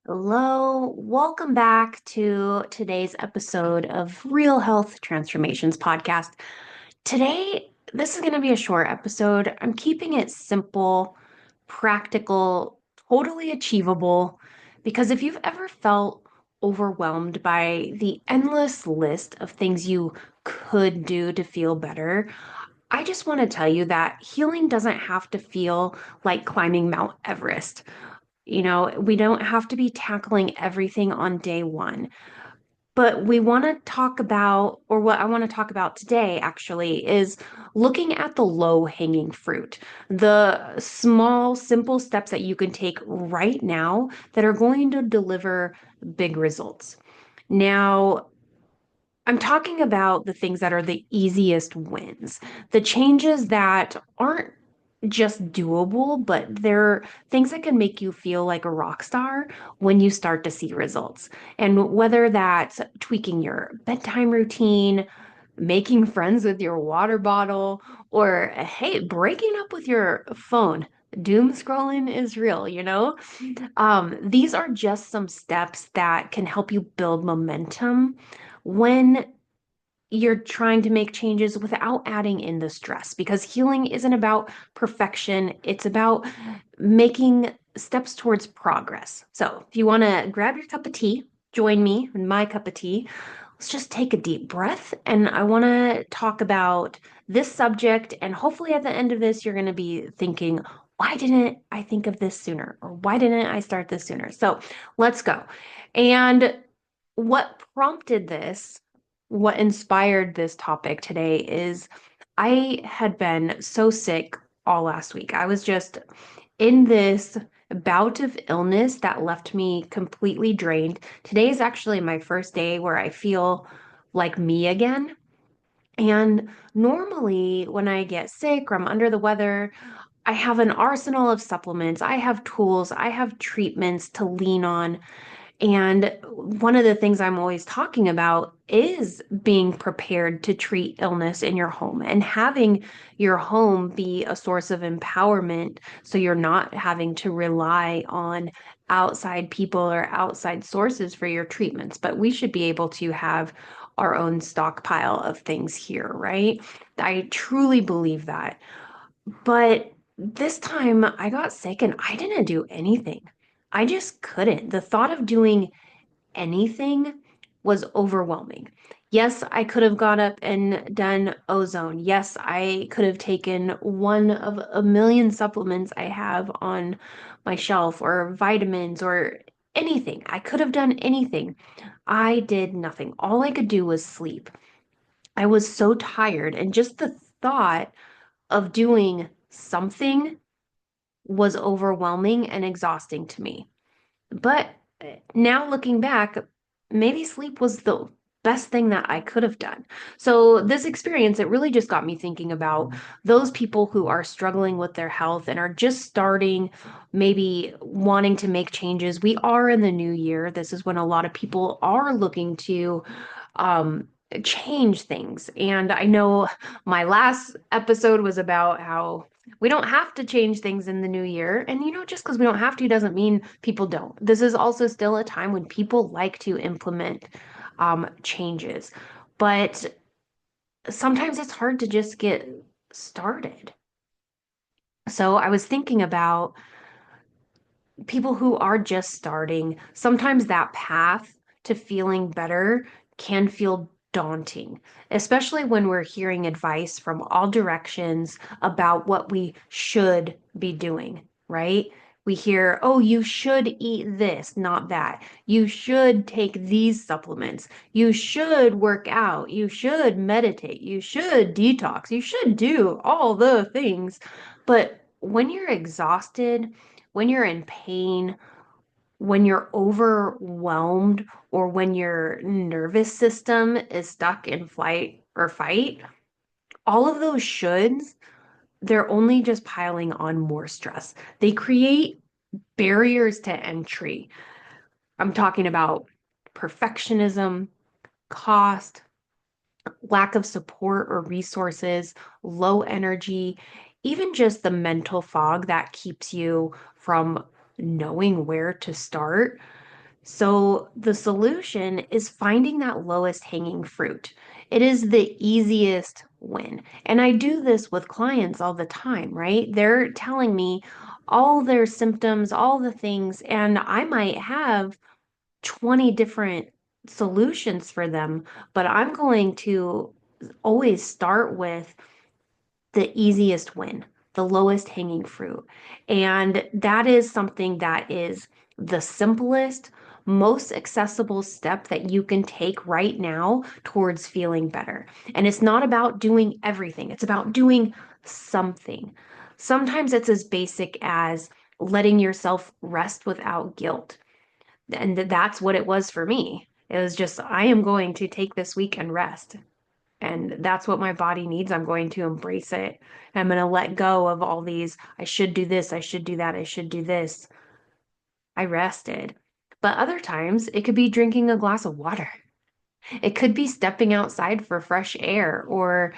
Hello, welcome back to today's episode of Real Health Transformations podcast. Today, this is going to be a short episode. I'm keeping it simple, practical, totally achievable, because if you've ever felt overwhelmed by the endless list of things you could do to feel better, I just want to tell you that healing doesn't have to feel like climbing Mount Everest. We don't have to be tackling everything on day one, but we want to talk about, or what I want to talk about today actually, is looking at the low hanging fruit, the small, simple steps that you can take right now that are going to deliver big results. Now, I'm talking about the things that are the easiest wins, the changes that aren't just doable, but they're things that can make you feel like a rock star when you start to see results. And whether that's tweaking your bedtime routine, making friends with your water bottle, or hey, breaking up with your phone. Doom scrolling is real, you know? These are just some steps that can help you build momentum when you're trying to make changes without adding in the stress, because healing isn't about perfection. It's about making steps towards progress. So if you want to grab your cup of tea, join me in my cup of tea. Let's just take a deep breath. And I want to talk about this subject. And hopefully at the end of this, you're going to be thinking, why didn't I think of this sooner? Or why didn't I start this sooner? So let's go. And what prompted this, what inspired this topic today is I had been so sick all last week. I was just in this bout of illness that left me completely drained. Today is actually my first day where I feel like me again. And normally, when I get sick or I'm under the weather, I have an arsenal of supplements, I have tools, I have treatments to lean on. And one of the things I'm always talking about is being prepared to treat illness in your home and having your home be a source of empowerment so you're not having to rely on outside people or outside sources for your treatments. But we should be able to have our own stockpile of things here, right? I truly believe that. But this time I got sick and I didn't do anything. I just couldn't. The thought of doing anything was overwhelming. Yes, I could have got up and done ozone. Yes, I could have taken one of a million supplements I have on my shelf or vitamins or anything. I could have done anything. I did nothing. All I could do was sleep. I was so tired, and just the thought of doing something was overwhelming and exhausting to me. But now looking back, maybe sleep was the best thing that I could have done. So this experience, it really just got me thinking about those people who are struggling with their health and are just starting, maybe wanting to make changes. We are in the new year. This is when a lot of people are looking to um change things. And I know my last episode was about how we don't have to change things in the new year. And just because we don't have to doesn't mean people don't. This is also still a time when people like to implement changes. But sometimes it's hard to just get started. So I was thinking about people who are just starting. Sometimes that path to feeling better can feel daunting, especially when we're hearing advice from all directions about what we should be doing, right? We hear, oh, you should eat this, not that. You should take these supplements. You should work out. You should meditate. You should detox. You should do all the things. But when you're exhausted, when you're in pain, when you're overwhelmed, or when your nervous system is stuck in flight or fight, all of those shoulds, they're only just piling on more stress. They create barriers to entry. I'm talking about perfectionism, cost, lack of support or resources, low energy, even just the mental fog that keeps you from knowing where to start. So the solution is finding that lowest hanging fruit. It is the easiest win. And I do this with clients all the time, right? They're telling me all their symptoms, all the things, and I might have 20 different solutions for them, but I'm going to always start with the easiest win, the lowest hanging fruit. And that is something that is the simplest, most accessible step that you can take right now towards feeling better. And it's not about doing everything, it's about doing something. Sometimes it's as basic as letting yourself rest without guilt. And that's what it was for me. It was just, I am going to take this week and rest. And that's what my body needs. I'm going to embrace it. I'm going to let go of all these, I should do this, I should do that, I should do this. I rested. But other times, it could be drinking a glass of water. It could be stepping outside for fresh air or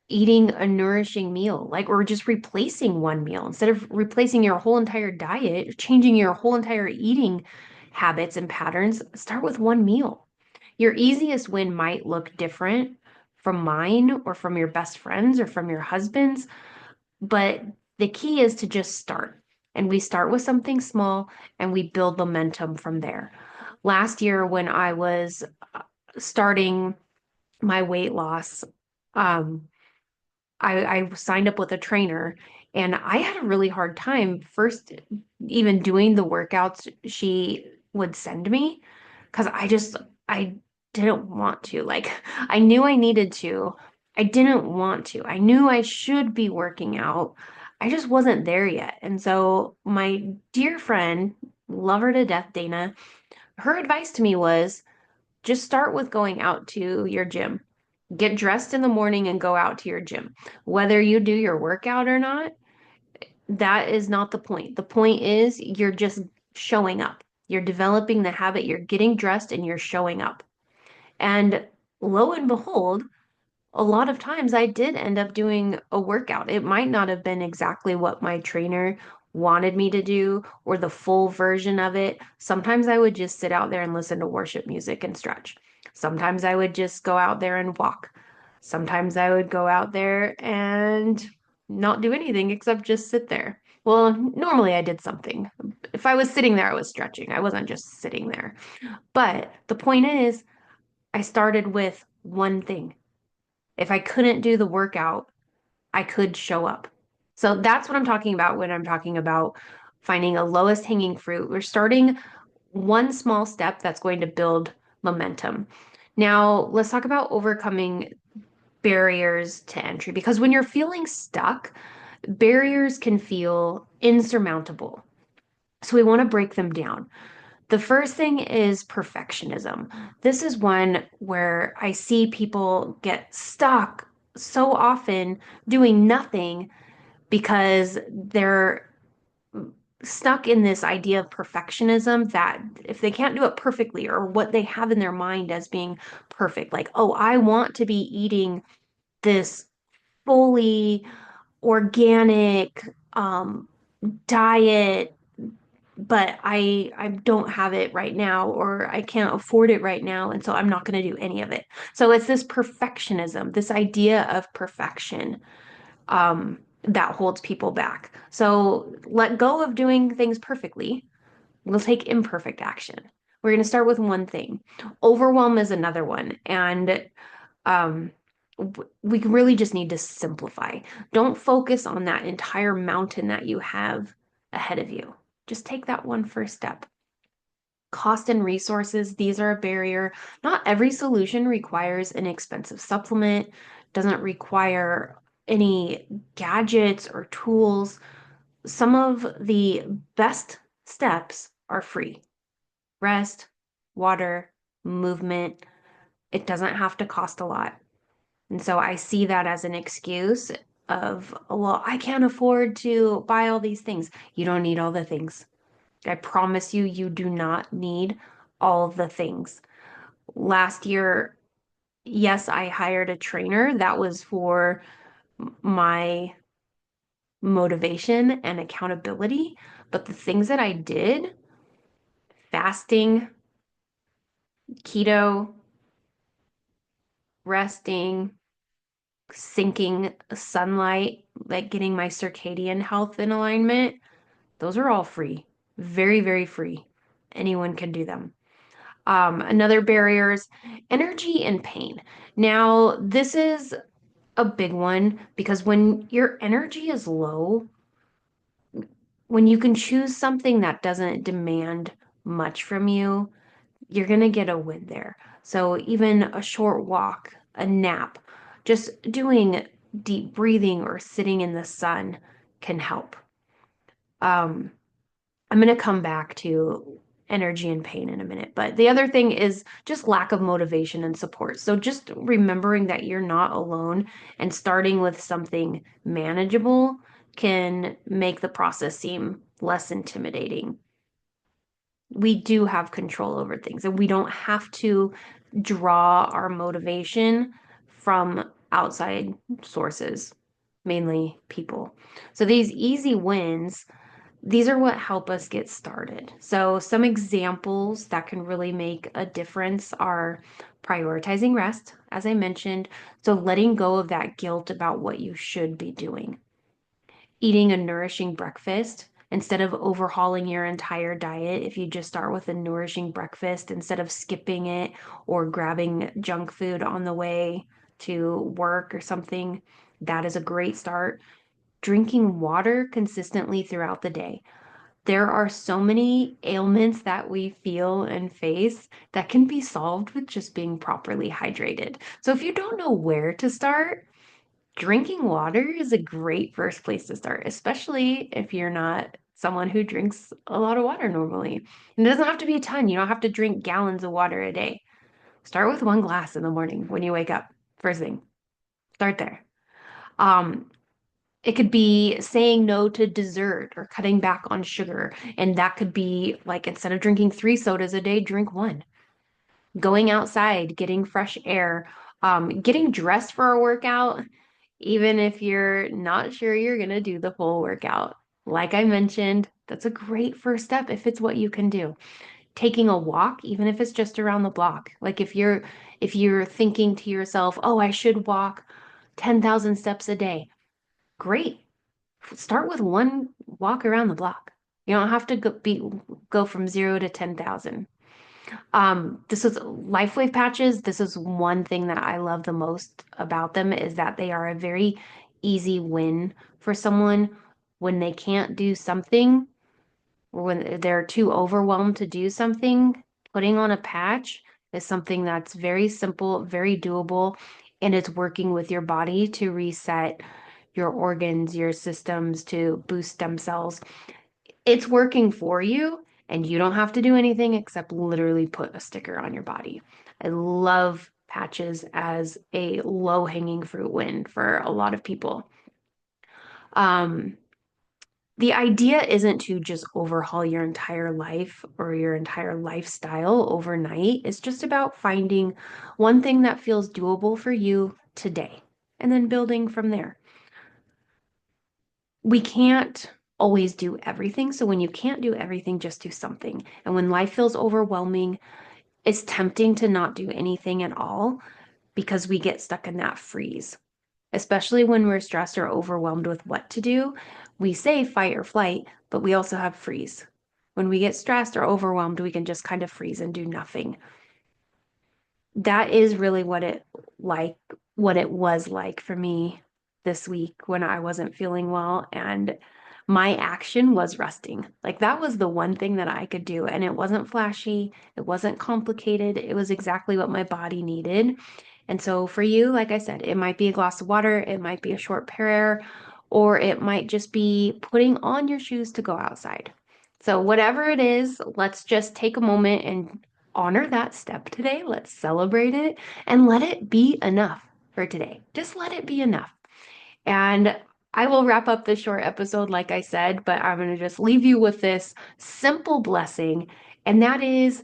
eating a nourishing meal, like, or just replacing one meal instead of replacing your whole entire diet, changing your whole entire eating habits and patterns. Start with one meal. Your easiest win might look different from mine or from your best friends or from your husband's, but the key is to just start. And we start with something small and we build momentum from there. Last year, when I was starting my weight loss, um, I signed up with a trainer and I had a really hard time first even doing the workouts she would send me because I didn't want to. Like I knew I needed to. I didn't want to. I knew I should be working out. I just wasn't there yet. And so my dear friend, love her to death, Dana, her advice to me was just start with going out to your gym. Get dressed in the morning and go out to your gym. Whether you do your workout or not, that is not the point. The point is you're just showing up. You're developing the habit. You're getting dressed and you're showing up. And lo and behold, a lot of times I did end up doing a workout. It might not have been exactly what my trainer wanted me to do or the full version of it. Sometimes I would just sit out there and listen to worship music and stretch. Sometimes I would just go out there and walk. Sometimes I would go out there and not do anything except just sit there. Well, normally I did something. If I was sitting there, I was stretching. I wasn't just sitting there. But the point is, I started with one thing. If I couldn't do the workout, I could show up. So that's what I'm talking about when I'm talking about finding a lowest hanging fruit. We're starting one small step that's going to build momentum. Now, let's talk about overcoming barriers to entry because when you're feeling stuck, barriers can feel insurmountable. So we want to break them down. The first thing is perfectionism. This is one where I see people get stuck so often doing nothing because they're stuck in this idea of perfectionism that if they can't do it perfectly or what they have in their mind as being perfect, like, oh, I want to be eating this fully organic diet but I don't have it right now or I can't afford it right now and so I'm not going to do any of it. So it's this perfectionism, this idea of perfection that holds people back. So let go of doing things perfectly. We'll take imperfect action. We're going to start with one thing. Overwhelm is another one and um we really just need to simplify. Don't focus on that entire mountain that you have ahead of you. Just take that one first step. Cost and resources, these are a barrier. Not every solution requires an expensive supplement, doesn't require any gadgets or tools. Some of the best steps are free. Rest, water, movement. It doesn't have to cost a lot. And so I see that as an excuse of, well, I can't afford to buy all these things. You don't need all the things. I promise you, you do not need all the things. Last year, yes, I hired a trainer. That was for my motivation and accountability. But the things that I did, fasting, keto, resting, sinking sunlight, like getting my circadian health in alignment, those are all free. Very, very free. Anyone can do them. Another barrier is energy and pain. Now, this is a big one because when your energy is low, when you can choose something that doesn't demand much from you, you're going to get a win there. So even a short walk, a nap, just doing deep breathing or sitting in the sun can help. Um, I'm going to come back to energy and pain in a minute, but the other thing is just lack of motivation and support. So just remembering that you're not alone and starting with something manageable can make the process seem less intimidating. We do have control over things and we don't have to draw our motivation from outside sources, mainly people. So these easy wins, these are what help us get started. So some examples that can really make a difference are prioritizing rest, as I mentioned. So letting go of that guilt about what you should be doing, eating a nourishing breakfast instead of overhauling your entire diet. If you just start with a nourishing breakfast instead of skipping it or grabbing junk food on the way to work or something, that is a great start. Drinking water consistently throughout the day. There are so many ailments that we feel and face that can be solved with just being properly hydrated. So if you don't know where to start, drinking water is a great first place to start, especially if you're not someone who drinks a lot of water normally. And it doesn't have to be a ton. You don't have to drink gallons of water a day. Start with 1 glass in the morning when you wake up, first thing. Start there. Um, it could be saying no to dessert or cutting back on sugar. And that could be like instead of drinking 3 sodas a day, drink one. Going outside, getting fresh air, getting dressed for a workout, even if you're not sure you're going to do the full workout. Like I mentioned, that's a great first step if it's what you can do. Taking a walk, even if it's just around the block. Like if you're thinking to yourself, "Oh, I should walk 10,000 steps a day." Great. Start with one walk around the block. You don't have to go from 0 to 10,000. This is LifeWave patches. This is one thing that I love the most about them is that they are a very easy win for someone when they can't do something or when they're too overwhelmed to do something. Putting on a patch is something that's very simple, very doable, and it's working with your body to reset your organs, your systems, to boost stem cells. It's working for you, and you don't have to do anything except literally put a sticker on your body. I love patches as a low-hanging fruit win for a lot of people. Um, the idea isn't to just overhaul your entire life or your entire lifestyle overnight. It's just about finding one thing that feels doable for you today and then building from there. We can't always do everything. So when you can't do everything, just do something. And when life feels overwhelming, it's tempting to not do anything at all because we get stuck in that freeze. Especially when we're stressed or overwhelmed with what to do, we say fight or flight, but we also have freeze. When we get stressed or overwhelmed, we can just kind of freeze and do nothing. That is really like what it was like for me this week when I wasn't feeling well, and my action was resting. Like that was the one thing that I could do, and it wasn't flashy, it wasn't complicated, it was exactly what my body needed. And so for you, like I said, it might be a glass of water, it might be a short prayer, or it might just be putting on your shoes to go outside. So whatever it is, let's just take a moment and honor that step today. Let's celebrate it and let it be enough for today. Just let it be enough. And I will wrap up this short episode, like I said, but I'm going to just leave you with this simple blessing. And that is,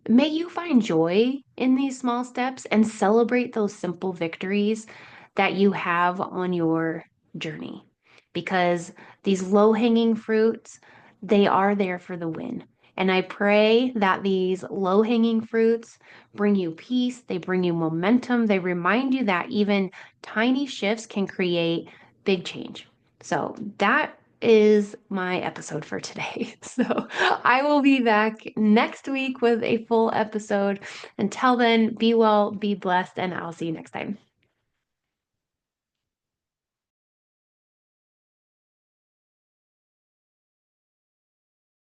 may you find joy in these small steps and celebrate those simple victories that you have on your journey. Because these low hanging fruits, they are there for the win. And I pray that these low-hanging fruits bring you peace, they bring you momentum, they remind you that even tiny shifts can create big change. So that is my episode for today. So I will be back next week with a full episode. Until then, be well, be blessed, and I'll see you next time.